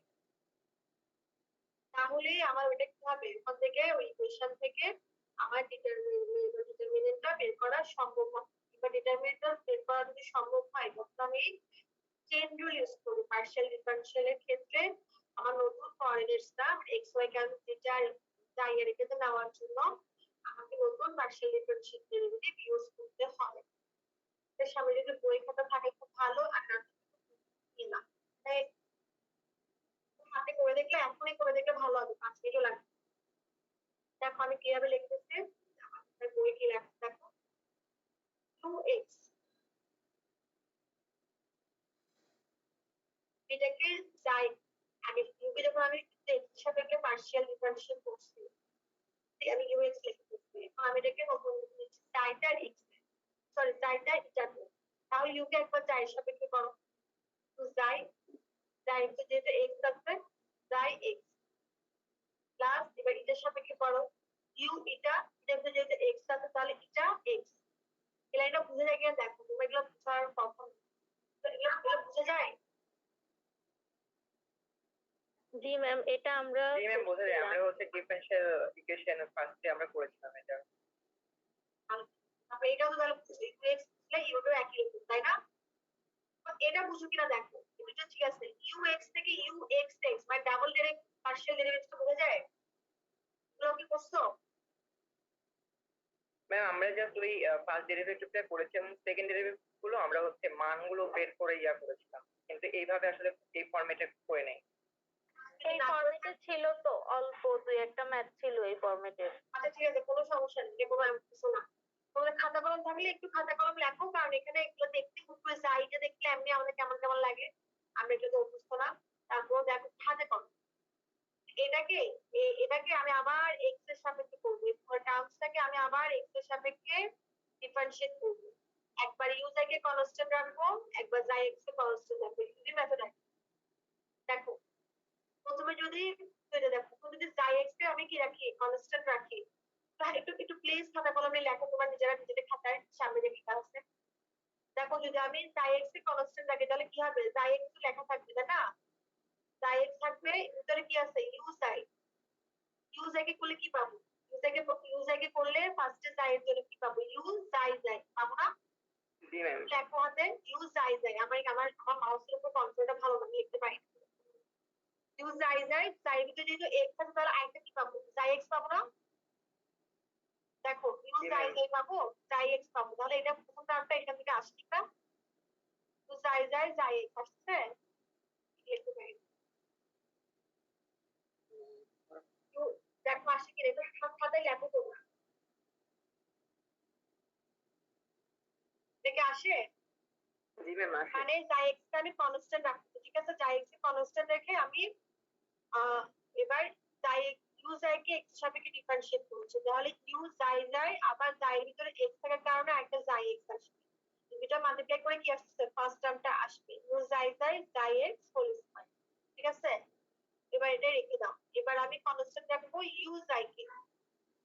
Speaker 1: তাহলে আমার ওটা কি হবে, ওখান থেকে ওই ইকুয়েশন থেকে আমার ডিটারমিনেন্টটা বের করা সম্ভব হবে। এবার ডিটারমিনেন্টটা বের করা যদি সম্ভব হয় তখন আমি চেইন রুল ইউজ করবো পার্শিয়াল ডিফারেনশিয়ালের ক্ষেত্রে। আমার নতুন কোঅর্ডিনেটসটা এক্স ওয়াই কে আমি যেটা জায়গায় রেখে নেওয়ার জন্য আমাকে নতুন পার্শিয়াল ডিফারেনশিয়াল ডেরিভেটিভ ইউজ করতে হবে। এর সামনে যদি বই খাতা থাকে খুব ভালো, আর না না তাই হাতে করে দেখলে এখনই করে দেখলে ভালো হবে, 5 মিনিটও লাগবে। দেখো আমি কিভাবে লিখতেছি, আমার বই কি লেখা দেখো, 2x এটাকে যাই আগে ইউকে যখন আমি এর সাপেক্ষে পার্শিয়াল ডিফারেনশিয়াল করছি, আমি ইউএক্স লিখতেছি, এখন আমি এটাকে নতুন লিখছি জাইটা এক্স, সরি জাইটা এটা, তাহলে ইউকে একবার যাই সাপেক্ষে করো, তো যাই যাই যেহেতু এক্স আছে যাই এক্স প্লাস এবার এটার সাপেক্ষে করো ইউ এটা যেহেতু এক্স আছে তাহলে এটা এক্স। এই লাইনটা বুঝে যায় কিনা দেখো, তুমি এগুলো বুঝার কথা, এগুলো বুঝে যায়।
Speaker 5: জি ম্যাম, এটা আমরা
Speaker 3: জি ম্যাম বোঝা যায়, আমরা হচ্ছে ডিফারেনশিয়াল ইকুয়েশন ফার্স্টে আমরা করেছিলাম এটা।
Speaker 1: তারপরে এটাও তো তাহলে বুঝছি এক্স প্লাস ইউটা একই রকম তাই না? এটা বুঝো কিনা দেখো, এটা ঠিক আছে, ইউ এক্স থেকে ইউ এক্স এক্স মানে ডাবল ডাইরেক্ট পার্শিয়াল ডেরিভেটিভটা বোঝা যায়, এগুলো কি করছো?
Speaker 3: ম্যাম আমরা জাস্ট ওই ফার্স্ট ডেরিভেটিভটা করেছি এবং সেকেন্ড ডেরিভেটিভ গুলো আমরা হচ্ছে মানগুলো বের করে করেছিলাম, কিন্তু এইভাবে আসলে এই ফরম্যাটে করে নেই।
Speaker 5: এই ফরম্যাটে ছিল তো অল্প দুই একটা ম্যাথ ছিল এই ফরম্যাটে।
Speaker 1: আচ্ছা ঠিক আছে, কোনো সমস্যা নেই, কোনো কিছু না। তোমাদের খাতা কলম থাকলে একটু খাতা কলম লেখো, কারণ এখানে এগুলো দেখতে খুব সাইডে দেখলে এমনি আমাদের কেমন কেমন লাগে, আমরা এটা তো অভ্যস্ত না। তারপর দেখো খাতা কলম, এটাকে এটাকে আমি আবার এক্স এর সাপেক্ষে করবো, এই পুরো টার্মসটাকে আমি আবার এক্স এর সাপেক্ষে ডিফারেনশিয়েট করবো। একবার ইউজাই কে কনস্ট্যান্ট রাখবো, একবার জাই এক্স কে কনস্ট্যান্ট রাখবো, এই মেথড আছে। দেখো প্রথমে যদি দেখো যদি জাই এক্স কে আমি কি রাখি কনস্ট্যান্ট রাখি, তাহলে একটু একটু প্লিজ খাতা কলমে লেখো, তোমার নিজেদের খাতায় সামনে যে লেখা আছে। দেখো যদি আমি জাই এক্স কে কনস্ট্যান্ট রাখি তাহলে কি হবে, জাই এক্স লেখা থাকবে তাই না, জাই এক্স থাকবে, ভিতরে কি আছে ইউ জাই, ইউ জাই কে করলে কি পাবো, ইউ জাই কে করলে ফার্স্টে জাই এর জন্য কি পাবো, ইউ জাই জাই পাবো না?
Speaker 3: জি ম্যাম।
Speaker 1: লেখো হাতে ইউ জাই জাই, আমার আমার আমার মাউসের উপর কন্ট্রোলটা ভালো না, লিখতে পারি ইউ জাই জাই, জাই এর ভিতরে যেহেতু এক্স আছে তাহলে আরেকটা কি পাবো, জাই এক্স পাবো না? দেখো ইউ জাই জাই পাবো, জাই এক্স পাবো, তাহলে এটা প্রথম টার্মটা এখান থেকে আসছে না, তো জাই জাই জাই এক্স আসছে, লিখতে পারি। দেখো আসে কি এটা খাতায় লেখো তোমরা, দেখে আসে।
Speaker 3: জি ম্যাম আসে।
Speaker 1: মানে জাই এক্স কে আমি কনস্ট্যান্ট রাখবো, ঠিক আছে, জাই এক্স কে কনস্ট্যান্ট রেখে আমি এবার জাই ইউ জাই কে এক্স সাপেক্ষে ডিফারেনশিয়েট করছি, তাহলে ইউ জাই জাই আবার জাই এর ভিতরে এক্স থাকার কারণে একটা জাই এক্স আসবে, দুটো মাল্টিপ্লাই করে কি আসছে ফার্স্ট টার্মটা আসবে ইউ জাই জাই জাই এক্স হোল স্কয়ার, ঠিক আছে। এবার এটা রেখে দাও, এবার আমি কনস্ট্যান্ট রাখবো ইউ জাই কে,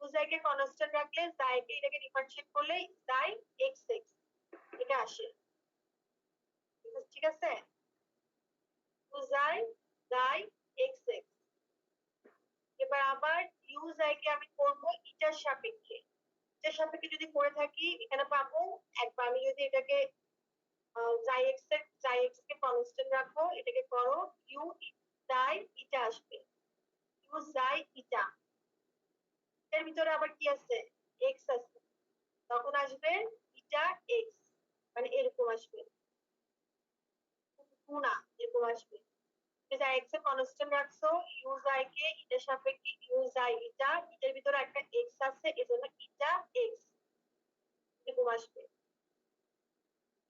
Speaker 1: ইউ জাই কে কনস্ট্যান্ট রাখলে জাই কে এটাকে ডিফারেনশিয়েট করলে জাই এক্স এক্স এটা আসে, ঠিক আছে, ইউ জাই জাই এক্স এক্স। এবার আবার ইউ জাই কে আমি করব ইটার সাপেক্ষে, ইটার সাপেক্ষে যদি করে থাকি এখানে পাবো, একবার আমি যদি এটাকে জাই এক্স কে কনস্ট্যান্ট রাখবো, এটাকে করো ইউ জাই ইটা আসবে, ইউ জাই ইটা, এর ভিতরে আবার কি আছে এক্স আছে, তখন আসবে ইটা এক্স, মানে এরকম আসবে, না এরকম আসবে, জাই এক্স এর কনস্ট্যান্ট রাখছো, ইউ জাই কে ইটার সাপেক্ষে ইউ জাই ইটা, এটার ভিতরে একটা এক্স আছে এজন্য ইটা এক্স এরকম আসবে।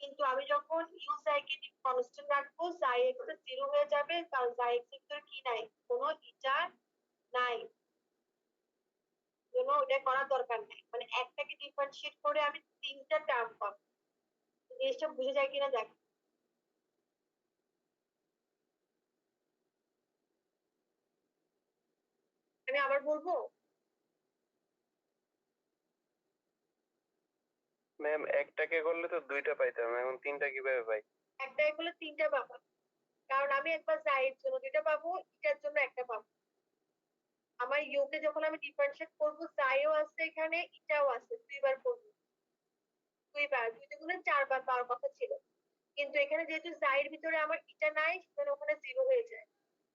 Speaker 1: কিন্তু আমি যখন ইউ জাই কে কনস্ট্যান্ট রাখবো জাই এক্স এর 0 হয়ে যাবে, কারণ জাই এক্স এর ভিতরে কি নাই কোনো ইটা নাই, জন্য ওটা করার দরকার নাই, মানে একটাকে ডিফারেনশিয়েট করে আমি তিনটা টার্ম পাবো, জিনিসটা বুঝে যায় কিনা দেখো। আমি আবার বলবো,
Speaker 2: ম্যাম একটাকে করলে তো দুইটা পাইতাম, এখন তিনটা কিভাবে পাই?
Speaker 1: একটাই করলে তিনটা পাবো, কারণ আমি একবার জাই এর জন্য দুইটা পাবো, ইটার জন্য একটা পাবো, আমার ইউকে যখন আমি ডিফারেনশিয়েট করবো জাইও আছে এখানে ইটাও আছে, দুইবার করবো, দুইবার দুই দুগুণে 4 বার পাওয়ার কথা ছিল, কিন্তু এখানে যেহেতু জাইয়ের ভিতরে আমার ইটা নাই, সেখানে ওখানে 0 হয়ে যায়।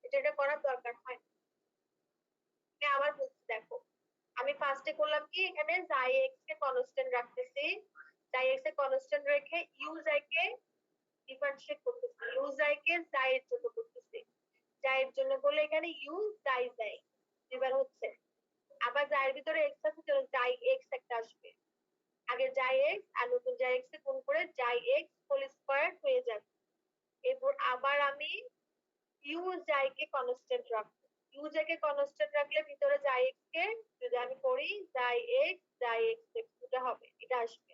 Speaker 1: এটা করার দরকার হয় না। আমি আবার বলছি, দেখো আমি ফার্স্টে করলাম কি, এখানে জাই এক্স কে কনস্ট্যান্ট রাখতেছি, জাই এক্স কে কনস্ট্যান্ট রেখে ইউ জাই কে ডিফারেন্সিয়েট করতেছি, ইউ জাই কে জাই এর জন্য করতেছি, জাই এর জন্য করলে এখানে ইউ জাই জাই এবার হচ্ছে। আবার জাই এর ভিতরে এক্স আছে, তো জাই এক্স একটা আসবে, আগে জাই এক্স আর নতুন জাই এক্স এ গুণ করে জাই এক্স হোল স্কয়ার হয়ে যাবে। এরপর আবার আমি ইউ জাই কে কনস্ট্যান্ট রাখবো, ইউ জাই কে কনস্ট্যান্ট রাখলে ভিতরে জাই এক্স কে যদি আমি করি জাই এক্স এক্স দুটো হবে, এটা আসবে।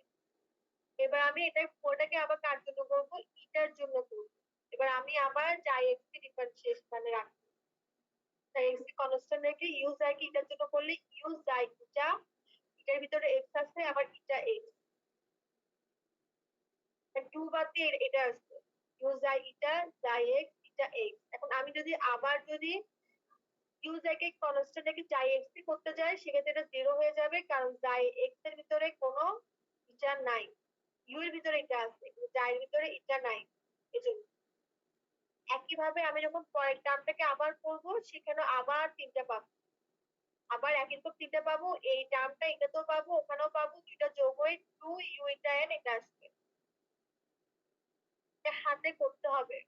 Speaker 1: এবার আমি ওটাকে আবার কার জন্য করবো, ইটার জন্য করবো। এবার আমি আবার জাই এক্স কে ডিফারেন্সিয়েশনে রাখবো, জাই এক্স কে কনস্ট্যান্ট রেখে ইউ জাই কে ইটার জন্য করলে ইউ জাই ইটা, এটার ভিতরে এক্স আছে, আবার ইটা এক্স, 2 বাদ দিয়ে এটা আসবে, ইউ জাই ইটা জাই এক্স ইটা এক্স। এখন আমি যদি আবার যদি ইউ জাই কে কনস্ট্যান্ট রেখে জাই এক্স কে করতে যাই, সেক্ষেত্রে এটা 0 হয়ে যাবে, কারণ জাই এক্স এর ভিতরে কোনো ইটা নাই, ইউ এর ভিতরে এটা আছে কিন্তু জাই এর ভিতরে এটা নাই, এজন্য। একইভাবে আমি যখন পরের টার্মটাকে আবার করব, সেখানে আবার 3টা পাবো, আবার একই রকম 3টা পাবো, এই টার্মটা এটাতেও পাবো, ওখানেও পাবো, দুইটা যোগ হয়ে 2 ইউ এটা এন এটা আসবে। এটা হাতে করতে হবে।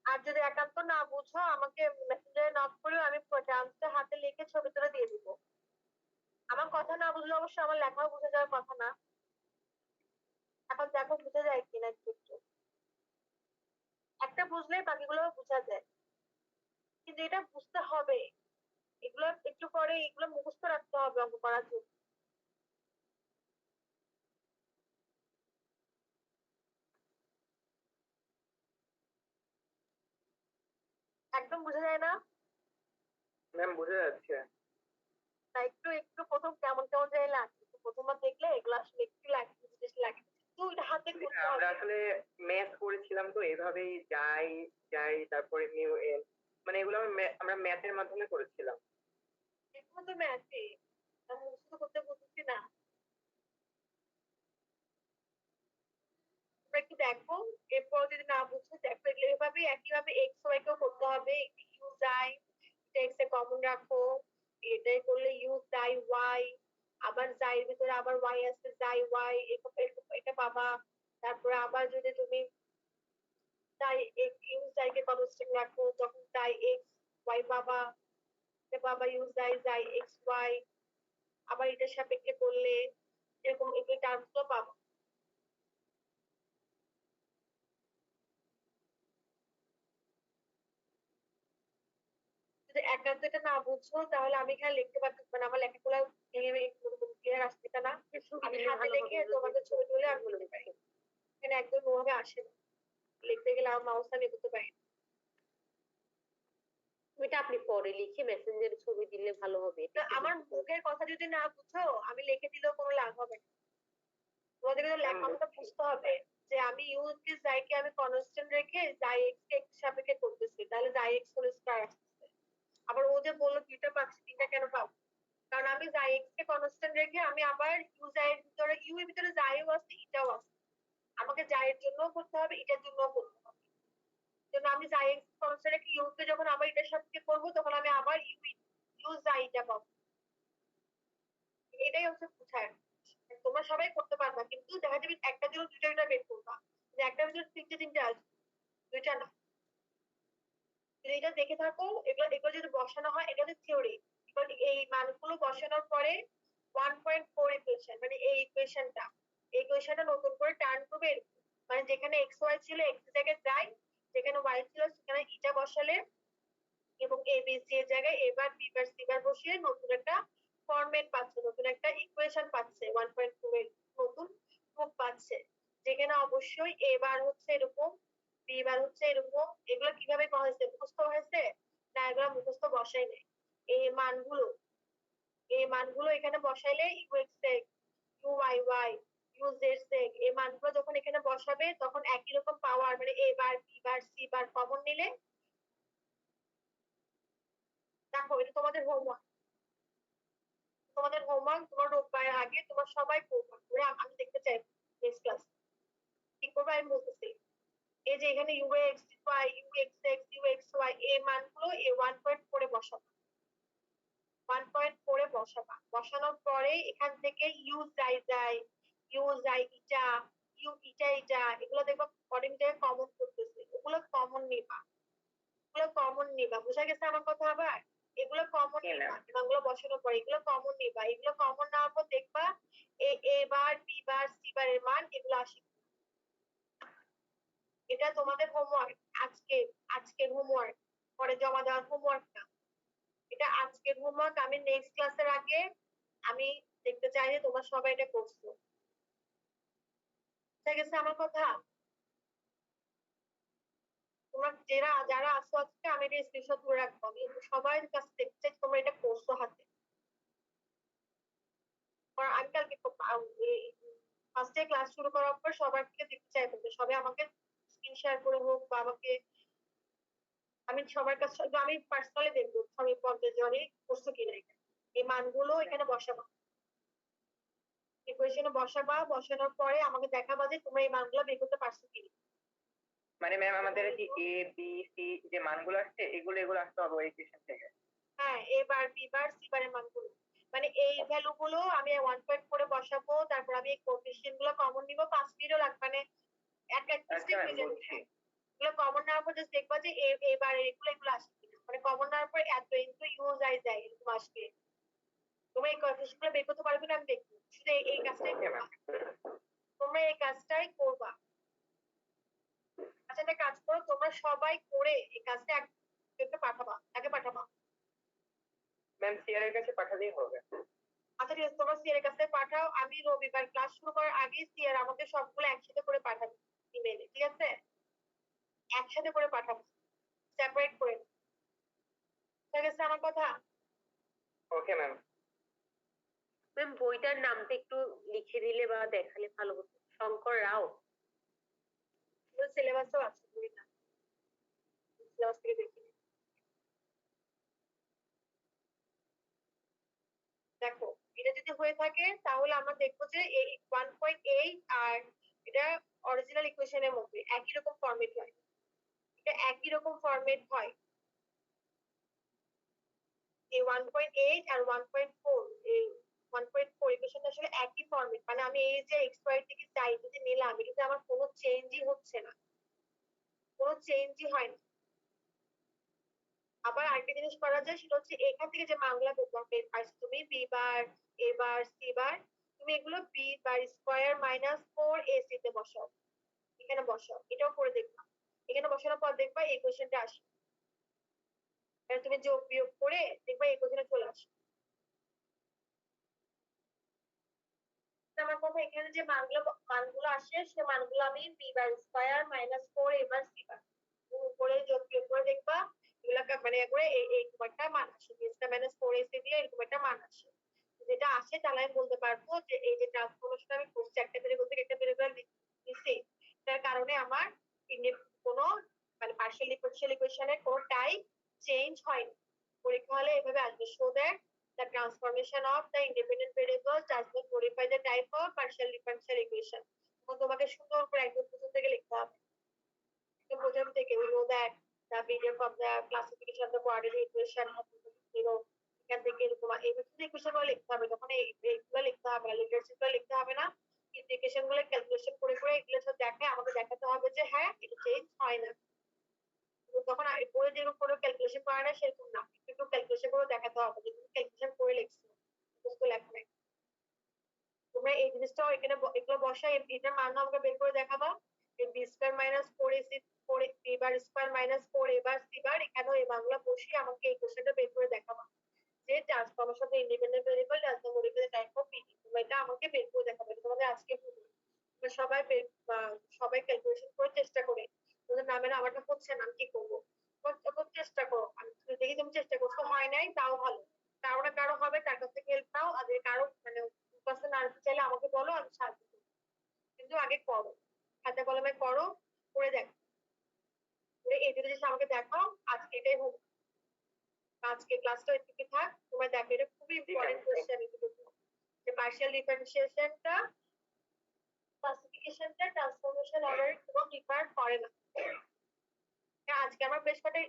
Speaker 1: আর যদি একান্ত না বুঝো, আমাকে মেসেঞ্জারে নক করো, আমি টার্মসটা হাতে লিখে ছবি তুলে দিয়ে দিব। আমার কথা না বুঝলে অবশ্যই আমার লেখাও বুঝে যাওয়ার কথা না। এখন দেখো বুঝে যায় কিনা একটু একটু। একটা বুঝলেই বাকিগুলো বোঝা যায়, কিন্তু এটা বুঝতে হবে, এগুলো একটু পরে এগুলো মুখস্থ রাখতে হবে অঙ্ক করার জন্য। একদম বুঝে যায় না?
Speaker 3: ম্যাম বোঝা যাচ্ছে।
Speaker 1: না, একটু একটু প্রথম কেমন কেমন যায় লাগে, প্রথমবার দেখলে এগুলো আসলে একটু লাগে, জিনিস লাগে, তো এটা হাতে করতে
Speaker 3: আমরা
Speaker 1: হবে।
Speaker 3: আসলে ম্যাথ করেছিলাম তো এভাবেই যাই যাই তারপরে মিউ এন, মানে এগুলো আমরা ম্যাথের মাধ্যমে করেছিলাম।
Speaker 1: এখনো তো ম্যাথে মুখস্থ করতে বলতেছি না, তোমরা একটু দেখো, এরপর যদি না বুঝো দেখো, এগুলো এভাবে একইভাবে এক্স ওয়াই কেও করতে হবে। ইউ যাই এক্স এ কমন রাখো, এটাই করলে ইউ যাই ওয়াই, আবার যাই ভিতরে আবার ওয়াই আছে, যাই ওয়াই এটা পাবা। তারপরে আবার যদি তুমি যাই ইউ যাই কে কনস্ট্যান্ট রাখো, তখন যাই এক্স ওয়াই পাবা, এটা পাবা ইউ যাই যাই এক্স ওয়াই, আবার এটার সাপেক্ষে করলে এরকম এগুলো টার্মস গুলো পাবো। যদি একান্ত এটা না বুঝছো, তাহলে আমি এখানে লিখতে পারতেছি, মানে আমার লেখাগুলো ভেঙে ভেঙে ক্লিয়ার আসছে না, আমি হাতে লিখে তোমাকে ছবি তুলে আমি বলতে পারি, এখানে একদম ওভাবে আসে না, লিখতে গেলে আমার মাউস আমি করতে পারি না।
Speaker 5: এটা আপনি পরে লিখে মেসেঞ্জারে ছবি দিলে ভালো হবে।
Speaker 1: তা আমার মুখের কথা যদি না বুঝো, আমি লিখে দিলেও কোনো লাভ হবে না, তোমাদের কিন্তু কথাটা বুঝতে হবে যে আমি ইউজ কে যাই কে আমি কনস্ট্যান্ট রেখে যাই এক্স কে এক্স সাপেক্ষে করতেছি, তাহলে যাই এক্স হোল স্কয়ার আসছে। আবার ও যে বললো 2টা পাচ্ছি, 3টা কেন পাবো, কারণ আমি যাই এক্স কে কনস্ট্যান্ট রেখে আমি আবার ইউ যাই এর ভিতরে, ইউ এর ভিতরে যাইও আছে ইটাও আছে, আমাকে যাই এর জন্য করতে হবে, এটার জন্য করতে হবে। জন্য আমি যাই এক্স কনস্ট্যান্ট রেখে ইউ কে যখন আবার এটার সাথে করবো, তখন আমি আবার ইউ যাই এটা পাবো। এটাই হচ্ছে বুঝায়। তোমরা সবাই করতে পারবা, কিন্তু দেখা যাবে একটা জন্য দুইটা বের করবা, যে একটা ভিতরে 3টে আসবে, দুইটা না। যদি এটা দেখে থাকো, এগুলো এগুলো যদি বসানো হয়, এটা হচ্ছে থিওরি, এই মানগুলো বসানোর পরে 1.4 ইকুয়েশন, মানে এই ইকুয়েশনটা নতুন করে টার্ন করবে এরকম। মানে যেখানে এক্স ওয়াই ছিল এক্স এর জায়গায় যাই, যেখানে ওয়াই ছিল সেখানে ইটা বসালে, এবং এ বি সি এর জায়গায় এবার বি বার সি বার বসিয়ে নতুন একটা ফরম্যাট পাচ্ছে, নতুন একটা ইকুয়েশন পাচ্ছে, 1.2 এর নতুন রূপ পাচ্ছে, যেখানে অবশ্যই এ বার হচ্ছে এরকম, বি বার হচ্ছে এরকম। এগুলো কিভাবে হয়েছে, মুখস্থ হয়েছে না, এগুলো মুখস্থ বসাই নেই। এই মানগুলো এই মানগুলো এখানে বসাইলে U X X, U Y Y, U Z Z, এই মানগুলো যখন এখানে বসাবে, তখন একই রকম পাওয়ার, মানে A bar B bar C bar common নিলে, দেখো এটা তোমাদের হোমওয়ার্ক, তোমাদের হোমওয়ার্ক তোমার রোববারের আগে তোমার সবাই করবা, করে আমি দেখতে চাই নেক্সট ক্লাস কি করবো আমি বলতেছি। এই যে এখানে u x y u x u x y এই মানগুলো এই 1.4 এ বসাবো, 1.4 এ বসাবা। বসানোর পরে এখান থেকে ইউ যাই যাই ইউ যাই ইটা ইউ ইটা ইটা এগুলো দেখবা কডিং থেকে কমন করতেছে, ওগুলো কমন নিবা, এগুলো কমন নিবা। বুঝা গেছে আমার কথা? আবার এগুলো কমন
Speaker 3: হ্যাঁ,
Speaker 1: নিবা,
Speaker 3: ma'am।
Speaker 1: এগুলো বসানোর পরে এগুলো কমন নিবা, এগুলো কমন নেওয়ার পর দেখবা এ বার বি বার সি বারের মান এগুলো আসে। এটা তোমাদের হোমওয়ার্ক, আজকের হোমওয়ার্ক, পরে জমা দেওয়ার হোমওয়ার্ক না, এটা আজকের হোমওয়ার্ক। আমি নেক্সট ক্লাসের আগে আমি দেখতে চাই যে তোমরা সবাই এটা করছো। ঠিক আছে আমার কথা? তোমরা যারা আসো আজকে আমি এটা স্ক্রিনশট করে রাখবো, আমি সবাই কাছে দেখতে চাই তোমরা এটা করছো হাতে। কারণ আমি কালকে ফার্স্টে ক্লাস শুরু করার পর সবার থেকে দেখতে চাইবো যে সবাই আমাকে স্ক্রিন শেয়ার করে হোক বা আমাকে, আমি সবার কাছে আমি পার্সোনালি দেখবো আমি পর্যায়ে জনে করছো কিনা এটা। এই মানগুলো এখানে বসাবো, ইকুয়েশনে বসাবা, বসানোর পরে আমাকে দেখাবা যে তোমরা এই মানগুলো বের করতে পারছো কিনা।
Speaker 3: মানে ম্যাম আমাদের কি এ বি সি যে মানগুলো আসছে এগুলো আসতে হবে ওই ইকুয়েশন থেকে?
Speaker 1: হ্যাঁ, এ বার বি বার সি বারের মানগুলো, মানে এই ভ্যালু গুলো আমি 1.4 এ বসাবো, তারপর আমি এই কোএফিসিয়েন্ট গুলো কমন নিব, 5 মিনিটও লাগবে, মানে এক এক
Speaker 3: আচ্ছা ম্যাম,
Speaker 1: হয়ে যাবে।
Speaker 3: বুঝছি।
Speaker 1: এগুলো কমন নেওয়ার পর জাস্ট দেখবা যে এবার এগুলো আসে কিনা, মানে কমন নেওয়ার পর এত ইনটু ইউ যাই যায় এরকম আসবে। তুমি এই কোএফিসিয়েন্ট গুলো বের করতে পারবে না আমি দেখবো, শুধু এই কাজটাই
Speaker 3: ওকে
Speaker 1: করবা,
Speaker 3: ম্যাম।
Speaker 1: তোমরা এই কাজটাই করবা। আচ্ছা একটা কাজ করো, তোমরা সবাই করে এই কাজটা একজনকে পাঠাবা, তাকে পাঠাবা।
Speaker 3: ম্যাম সিআর এর কাছে পাঠালেই হবে।
Speaker 1: আচ্ছা ঠিক আছে, তোমরা সিআর এর কাছে পাঠাও, আমি রবিবার ক্লাস শুরু করার আগে সিআর আমাকে সবগুলো একসাথে করে পাঠাবে ইমেইলে, ঠিক আছে? একসাথে করে পাঠাবো, সেপারেট করে না। ঠিক আছে আমার কথা?
Speaker 3: Okay ma'am.
Speaker 5: ম্যাম বইটার নামটা একটু লিখে দিলে বা দেখালে ভালো হতো। শঙ্কর রাও।
Speaker 1: সিলেবাসও আছে বইটা, সিলেবাস থেকে দেখি। দেখো এটা যদি হয়ে থাকে তাহলে আমরা দেখবো যে এই 1.8 আর এটা অরিজিনাল ইকুয়েশনের মধ্যে একই রকম ফরম্যাট হয়, এটা একই রকম ফরম্যাট হয়। এই 1.8 আর 1.4 এই 1.4 ইকুয়েশন আসলে একই ফরম্যাট, মানে আমি এই যে এক্স ওয়াই থেকে চাই যদি নিলাম এটাতে আমার কোনো চেঞ্জই হচ্ছে না, কোনো চেঞ্জই হয় না। আবার আরেকটা জিনিস করা যায় সেটা হচ্ছে এখান থেকে যে মানগুলা বের পাইছো তুমি বি বার এ বার সি বার, তুমি এগুলো বি বার স্কয়ার মাইনাস 4ac তে বসাও, এখানে বসাও, এটাও করে দেখবা। এখানে বসানোর পর দেখবা এই কোশ্চেনটা আসে, তুমি যোগ বিয়োগ করে দেখবা এই কোশ্চেনে চলে আসে। আমার কথা এখানে যে মানগুলো আসে সে মানগুলো আমি বি বার স্কয়ার মাইনাস 4 a বার সি বার উপরে যোগ বিয়োগ করে দেখবা এগুলা মানে করে এইরকম একটা মান আসে, বিটা মাইনাস 4ac দিয়ে এরকম একটা মান আসে। যেটা আসে তাহলে আমি বলতে পারবো যে এই যে ট্রান্সফরমেশন আমি করছি একটা ভেরিয়েবল থেকে একটা ভেরিয়েবল নিচ্ছি, তার কারণে আমার কোনো মানে পার্শিয়াল ডিফারেন্সিয়াল ইকুয়েশনের কোনো টাইপ চেঞ্জ হয়নি। পরীক্ষা হলে এভাবে আসবে, show that the transformation of the independent variables does not modify the type of partial differential equation. তোমাকে সুন্দর করে একদম প্রথম থেকে লিখতে হবে, প্রথম থেকে we know that the medium of the classification of the coordinate equation of 0 এখান থেকে এরকম এই ইকুয়েশন গুলো লিখতে হবে, তখন এইগুলো লিখতে হবে না, লিটারেচার গুলো লিখতে হবে না, ইন্টিগ্রেশন গুলো ক্যালকুলেশন করে করে এগুলো সব দেখায় আমাকে দেখাতে হবে যে হ্যাঁ এটা চেঞ্জ হয় না। তখন বইয়ে যেরকম কোনো ক্যালকুলেশন করে না সেরকম না, একটু ক্যালকুলেশন করে দেখাতে হবে যে তুমি ক্যালকুলেশন করে লিখছো, বুঝতে লেখা নাই। তোমরা এই জিনিসটাও এখানে এগুলো বসাই এটার মান আমাকে বের করে দেখাবা। B square minus 4ac 4 b বার স্কয়ার মাইনাস 4 a বার সি বার এখানেও এই মানগুলো বসিয়ে আমাকে এই কোশ্চেনটা বের করে দেখাবা যে transformation of independent variable does not modify the type of PD. তোমরা এটা আমাকে বের করে দেখাবে, এটা তোমাদের আজকে তোমরা সবাই সবাই ক্যালকুলেশন করে চেষ্টা করে, তোমাদের নামের আমারটা হচ্ছে না আমি কি করবো, চেষ্টা করো, আমি দেখি তুমি চেষ্টা করছো হয় নাই তাও ভালো, কারো না কারো হবে তার কাছ থেকে হেল্প নাও, আর কারো মানে পার্সন আর চাইলে আমাকে বলো আমি সাহায্য করবো, কিন্তু আগে করো, হাতে কলমে করো, করে দেখো, এই দুটো জিনিস আমাকে দেখাও আজকে এটাই হোক। আজকে ক্লাসটা একটু থাক, তোমরা দেখো এটা খুবই ইম্পর্টেন্ট কোশ্চেন। যে পার্শিয়াল ডিফারেন্সিয়েশনটা, ক্লাসিফিকেশনটা ট্রান্সফরমেশন অর্ডার কোনো ডিফার করে না। আজকে আমরা বেশ কটা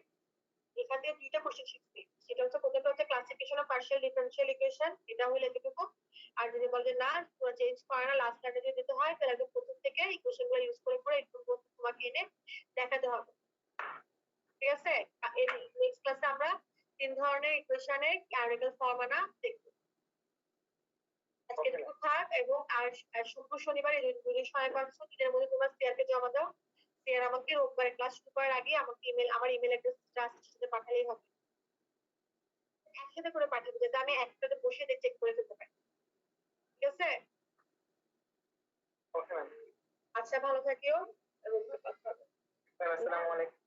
Speaker 1: এখান থেকে দুইটা কোশ্চেন শিখছি। সেটা হচ্ছে প্রথমটা হচ্ছে classification of partial differential equation, এটা হলো এতটুকু। আর যদি বলে যে না পুরো চেঞ্জ করে না, লাস্ট লাইনে যদি দিতে হয় তাহলে একদম প্রথম থেকে ইকুয়েশন গুলো ইউজ করে করে একটু তোমাকে এনে দেখাতে হবে, ঠিক আছে? নেক্সট ক্লাসে আমরা 3 ধরনের ইকুয়েশনের ক্যানোনিক্যাল ফর্মুলা দেখব। আজকে এটুকু থাক, এবং আর শুক্র শনিবার এই দুই সময় পাচ্ছ, দিনের মধ্যে তোমরা সিআরকে জমা দাও। সিআর আমাকে রোববারে ক্লাস শুরু করার আগে আমাকে আমার ইমেল অ্যাড্রেসটা সাথে পাঠালেই হবে। একসাথে করে পাঠাবে যাতে আমি একসাথে বসে চেক করে ফেলতে পারি, ঠিক আছে?
Speaker 3: Okay ma'am.
Speaker 1: আচ্ছা, ভালো থাকিও এবং
Speaker 3: আসসালামু আলাইকুম।